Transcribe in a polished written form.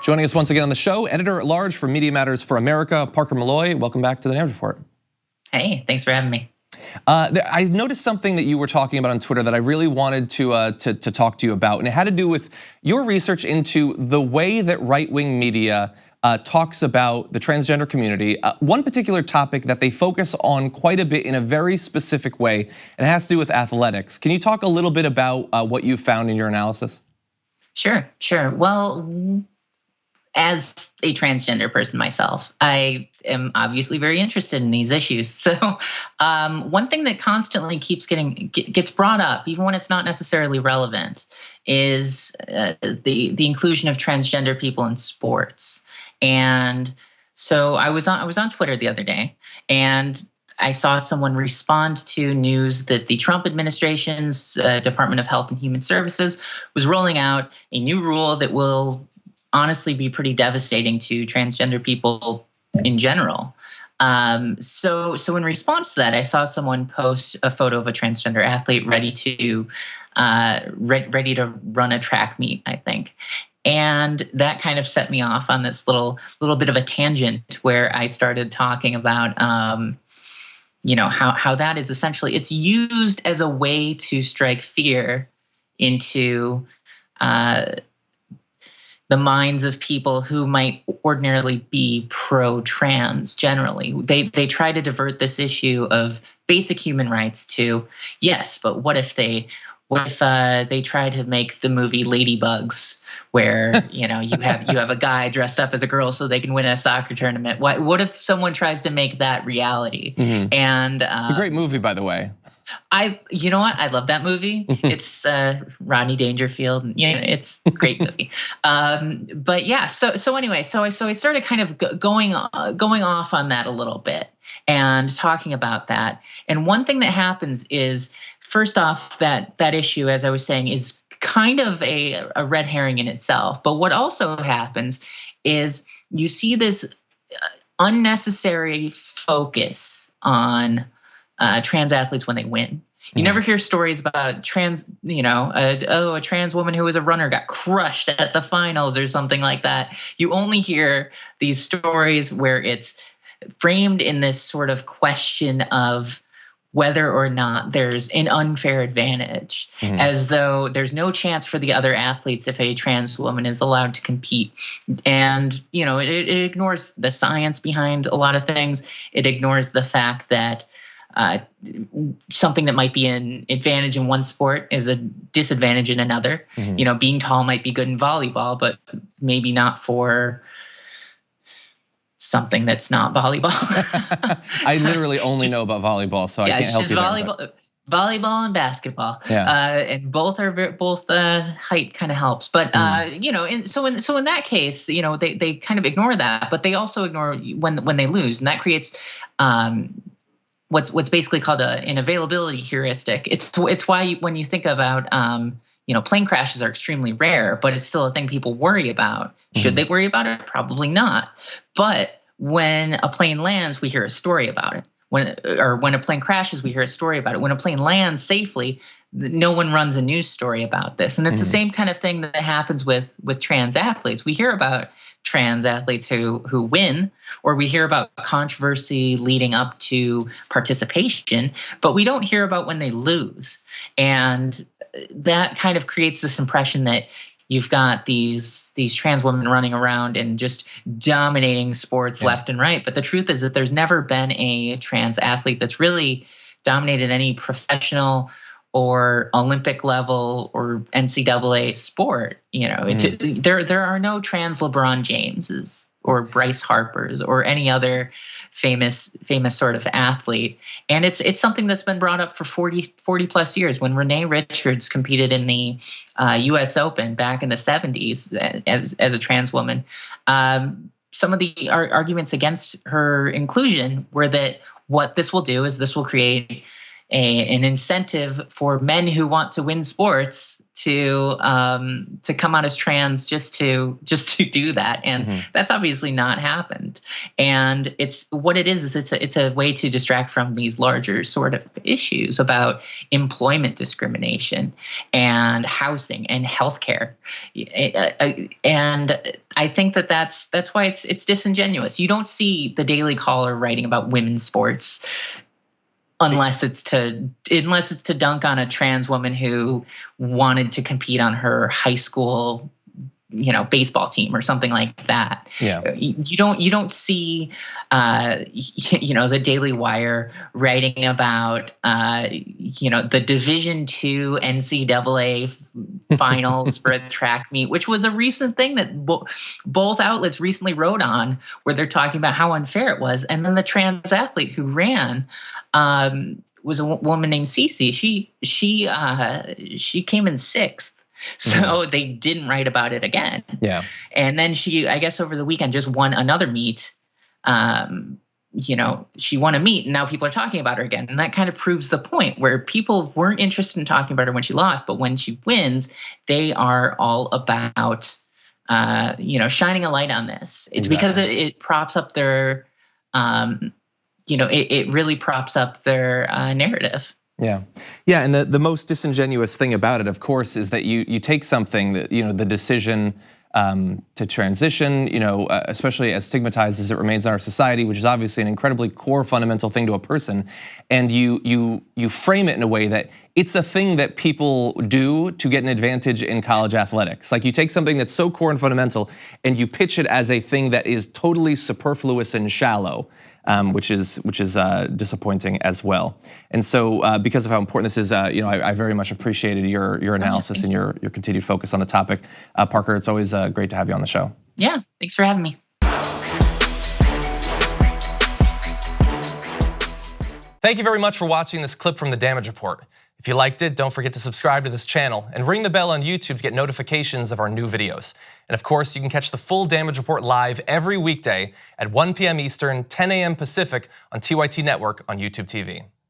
Joining us once again on the show, editor-at-large for Media Matters for America, Parker Malloy. Welcome back to the Names Report. Hey, thanks for having me. I noticed something that you were talking about on Twitter that I really wanted to talk to you about, and it had to do with your research into the way that right-wing media talks about the transgender community. One particular topic that they focus on quite a bit in a very specific way, and it has to do with athletics. Can you talk a little bit about what you found in your analysis? Sure. Well, as a transgender person myself, I am obviously very interested in these issues. So one thing that constantly gets brought up, even when it's not necessarily relevant, is the inclusion of transgender people in sports. And so I was on Twitter the other day, and I saw someone respond to news that the Trump administration's Department of Health and Human Services was rolling out a new rule that will honestly be pretty devastating to transgender people in general. So in response to that, I saw someone post a photo of a transgender athlete ready to run a track meet, I think. And that kind of set me off on this little bit of a tangent where I started talking about how that is essentially, it's used as a way to strike fear into the minds of people who might ordinarily be pro-trans generally. They try to divert this issue of basic human rights to, yes, but what if they try to make the movie Ladybugs, where you have a guy dressed up as a girl so they can win a soccer tournament? What if someone tries to make that reality? Mm-hmm. And it's a great movie, by the way. You know what? I love that movie. It's Rodney Dangerfield. It's a great movie. But yeah, so anyway, so I started kind of going off on that a little bit and talking about that. And one thing that happens is, first off, that issue, as I was saying, is kind of a red herring in itself. But what also happens is you see this unnecessary focus on trans athletes when they win. You never hear stories about a trans woman who was a runner got crushed at the finals or something like that. You only hear these stories where it's framed in this sort of question of whether or not there's an unfair advantage, as though there's no chance for the other athletes if a trans woman is allowed to compete. And, it ignores the science behind a lot of things. It ignores the fact that something that might be an advantage in one sport is a disadvantage in another. Being tall might be good in volleyball, but maybe not for something that's not volleyball. I literally only know about volleyball, so I can't help you there. Volleyball and basketball, and both height kind of helps. But so in that case, they kind of ignore that, but they also ignore when they lose, and that creates what's basically called an availability heuristic. It's why when you think about plane crashes are extremely rare, but it's still a thing people worry about. Should they worry about it? Probably not. But when a plane lands, we hear a story about it. When a plane crashes, we hear a story about it. When a plane lands safely, no one runs a news story about this. And it's the same kind of thing that happens with trans athletes. We hear about trans athletes who win, or we hear about controversy leading up to participation, but we don't hear about when they lose. And that kind of creates this impression that you've got these trans women running around and just dominating sports left and right. But the truth is that there's never been a trans athlete that's really dominated any professional or Olympic level or NCAA sport. There are no trans LeBron Jameses or Bryce Harpers or any other famous sort of athlete. And it's something that's been brought up for 40 plus years. When Renee Richards competed in the US Open back in the 70s as a trans woman, some of the arguments against her inclusion were that what this will do is this will create an incentive for men who want to win sports to come out as trans just to do that, and that's obviously not happened. And it's what it is it's a way to distract from these larger sort of issues about employment discrimination and housing and healthcare. And I think that's why it's disingenuous. You don't see the Daily Caller writing about women's sports unless it's to dunk on a trans woman who wanted to compete on her high school, baseball team or something like that. Yeah. You don't see, the Daily Wire writing about, the Division II NCAA finals for a track meet, which was a recent thing that both outlets recently wrote on, where they're talking about how unfair it was. And then the trans athlete who ran was a woman named Cece. She came in 6th. So they didn't write about it again. Yeah. And then she, I guess over the weekend, just won another meet. She won a meet, and now people are talking about her again. And that kind of proves the point, where people weren't interested in talking about her when she lost, but when she wins, they are all about, shining a light on this. It's because it props up their, it really props up their narrative. Yeah, and the most disingenuous thing about it, of course, is that you take something that, the decision to transition, especially as stigmatized as it remains in our society, which is obviously an incredibly core fundamental thing to a person, and you frame it in a way that it's a thing that people do to get an advantage in college athletics. Like, you take something that's so core and fundamental and you pitch it as a thing that is totally superfluous and shallow. Which is disappointing as well. And so because of how important this is, I very much appreciated your analysis and your continued focus on the topic. Parker, it's always great to have you on the show. Yeah, thanks for having me. Thank you very much for watching this clip from The Damage Report. If you liked it, don't forget to subscribe to this channel and ring the bell on YouTube to get notifications of our new videos. And of course, you can catch the full Damage Report live every weekday at 1 p.m. Eastern, 10 a.m. Pacific on TYT Network on YouTube TV.